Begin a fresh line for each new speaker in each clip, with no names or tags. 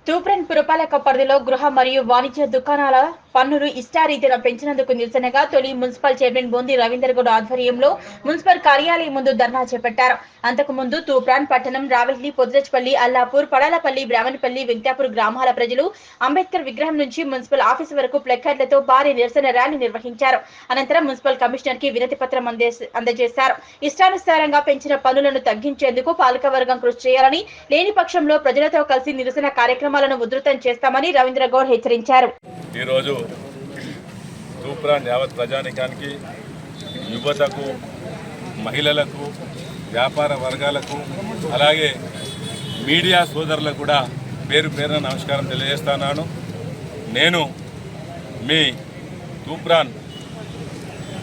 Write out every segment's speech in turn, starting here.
తూప్రన్ పురపాలక పరిధిలో గృహ మరియు వాణిజ్య దుకాణాల పన్నులు ఇష్టారీతిన పెంచినందుకు నిరసనగా తొలి మున్సిపల్ చైర్మన్ బొంది రవీందర్ గౌడ్ ఆధ్వర్యంలో మున్సిపల్ కార్యాలయం ముందు ధర్నా చేపట్టారు. అంతకుముందు తూప్రాన్ పట్టణం, రావెల్లి, పొద్దురజ్పల్లి, అల్లాపూర్, పడాలపల్లి, బ్రాహ్మణపల్లి, వెంకటాపూర్ గ్రామాల ప్రజలు అంబేద్కర్ విగ్రహం నుంచి మున్సిపల్ ఆఫీసు వరకు ప్లెకార్డులతో భారీ నిరసన ర్యాలీ నిర్వహించారు. అనంతరం మున్సిపల్ కమిషనర్ కి వినతి పత్రం అందజేశారు. ఇష్టానుసారంగా పెంచిన పన్నులను తగ్గించేందుకు పాలకవర్గం కృషి చేయాలని, లేని పక్షంలో ప్రజలతో కలిసి నిరసన కార్యక్రమాలను ఉధృతం చేస్తామని రవీంద్ర గౌడ్ హెచ్చరించారు.
ఈ రోజు తూప్రాన్ యావత్ ప్రజానికానికి, యువతకు, మహిళలకు, వ్యాపార వర్గాలకు, అలాగే మీడియా సోదరులకు కూడా పేరు పేరున నమస్కారం తెలియజేస్తున్నాను. నేను మీ తూప్రాన్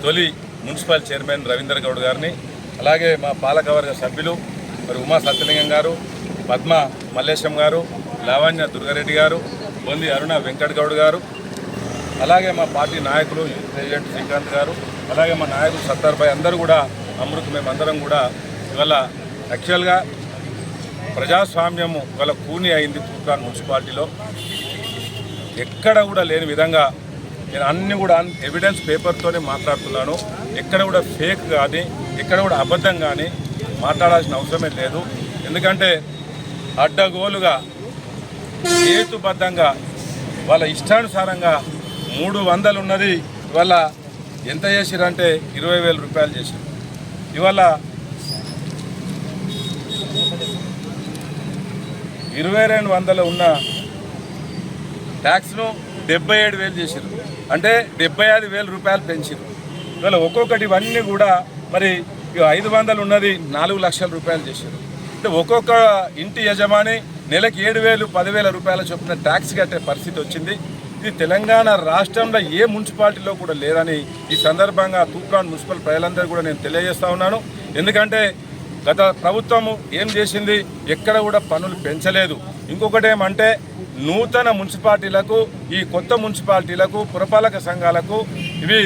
తొలి మున్సిపల్ చైర్మన్ రవీందర్ గౌడ్ గారిని, అలాగే మా పాలకవర్గ సభ్యులు మరి ఉమా సత్యలింగం గారు, పద్మ మల్లేశం గారు, లావణ్య దుర్గారెడ్డి గారు, బొంది అరుణ వెంకట్ గౌడ్ గారు, అలాగే మా పార్టీ నాయకులు ప్రెసిడెంట్ శ్రీకాంత్ గారు, అలాగే మా నాయకులు సత్తార్ భాయ్ అందరూ కూడా మేమందరం కూడా ఇవాళ యాక్చువల్గా ప్రజాస్వామ్యము ఇవాళ కూని అయింది. తూప్రాన్ మున్సిపాలిటీలో ఎక్కడ కూడా లేని విధంగా నేను అన్ని కూడా ఎవిడెన్స్ పేపర్తోనే మాట్లాడుతున్నాను. ఎక్కడ కూడా ఫేక్ కానీ, ఎక్కడ కూడా అబద్ధం కానీ మాట్లాడాల్సిన అవసరమే లేదు. ఎందుకంటే అడ్డగోలుగా హేతుబద్ధంగా వాళ్ళ ఇష్టానుసారంగా 300 ఉన్నది ఇవాళ ఎంత చేసిరంటే 20,000 రూపాయలు చేశారు. ఇవాళ 2200 ఉన్న ట్యాక్స్ను 77,000 చేశారు. అంటే 75,000 రూపాయలు పెంచారు. ఇవాళ ఒక్కొక్కటి ఇవన్నీ కూడా మరి 500 ఉన్నది 4 లక్షల రూపాయలు చేశారు. అంటే ఒక్కొక్క ఇంటి యజమాని నెలకి 7,000, 10,000 రూపాయల చొప్పున ట్యాక్స్ కట్టే పరిస్థితి వచ్చింది. ఇది తెలంగాణ రాష్ట్రంలో ఏ మున్సిపాలిటీలో కూడా లేదని ఈ సందర్భంగా తూప్రాన్ మున్సిపల్ ప్రజలందరూ కూడా నేను తెలియజేస్తా ఉన్నాను. ఎందుకంటే గత ప్రభుత్వము ఏం చేసింది, ఎక్కడ కూడా పన్నులు పెంచలేదు. ఇంకొకటి ఏమంటే నూతన మున్సిపాలిటీలకు, ఈ కొత్త మున్సిపాలిటీలకు, పురపాలక సంఘాలకు, ఇవి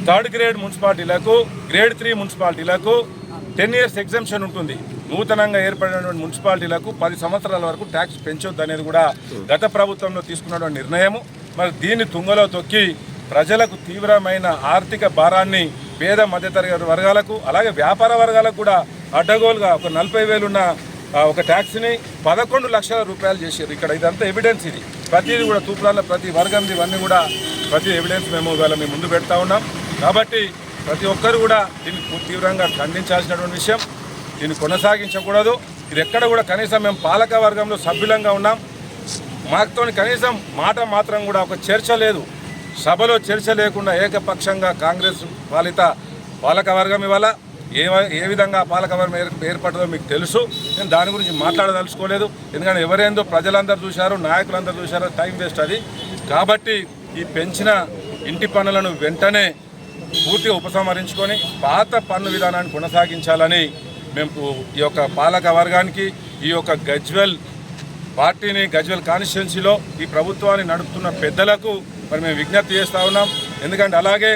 థర్డ్ గ్రేడ్ మున్సిపాలిటీలకు, గ్రేడ్ 3 మున్సిపాలిటీలకు 10 years ఎగ్జంప్షన్ ఉంటుంది. నూతనంగా ఏర్పడినటువంటి మున్సిపాలిటీలకు 10 సంవత్సరాల వరకు ట్యాక్స్ పెంచొద్దు అనేది కూడా గత ప్రభుత్వంలో తీసుకున్నటువంటి నిర్ణయము. మరి దీన్ని తుంగలో తొక్కి ప్రజలకు తీవ్రమైన ఆర్థిక భారాన్ని పేద మధ్యతరగతి వర్గాలకు, అలాగే వ్యాపార వర్గాలకు కూడా అడ్డగోలుగా ఒక 40,000 ఉన్న ఒక ట్యాక్స్ని 11 లక్షల రూపాయలు చేశారు. ఇక్కడ ఇదంతా ఎవిడెన్స్. ఇది ప్రతిదీ కూడా తూప్రాన్లో ప్రతి వర్గం ఇవన్నీ కూడా ప్రతి ఎవిడెన్స్ మేము ఇవాళ మేము ముందు పెడతా ఉన్నాం. కాబట్టి ప్రతి ఒక్కరు కూడా దీన్ని తీవ్రంగా ఖండించాల్సినటువంటి విషయం. దీన్ని కొనసాగించకూడదు. ఇది ఎక్కడ కూడా కనీసం మేము పాలక వర్గంలో సభ్యులంగా ఉన్నాం. మాతో కనీసం మాట మాత్రం కూడా ఒక చర్చ లేదు. సభలో చర్చ లేకుండా ఏకపక్షంగా కాంగ్రెస్ పాలిత పాలకవర్గం ఇవాళ ఏ విధంగా పాలకవర్గం ఏర్పడదో మీకు తెలుసు. నేను దాని గురించి మాట్లాడదలుచుకోలేదు. ఎందుకంటే ఎవరేందో ప్రజలందరూ చూశారు, నాయకులందరూ చూశారో, టైం వేస్ట్ అది. కాబట్టి ఈ పెంచిన ఇంటి పన్నులను వెంటనే పూర్తిగా ఉపసంహరించుకొని పాత పన్ను విధానాన్ని కొనసాగించాలని మేము ఈ యొక్క పాలక వర్గానికి, ఈ యొక్క గజ్వెల్ పార్టీని, గజ్వెల్ కాన్స్టిట్యున్సీలో ఈ ప్రభుత్వాన్ని నడుపుతున్న పెద్దలకు మరి మేము విజ్ఞప్తి చేస్తూ ఉన్నాం. ఎందుకంటే అలాగే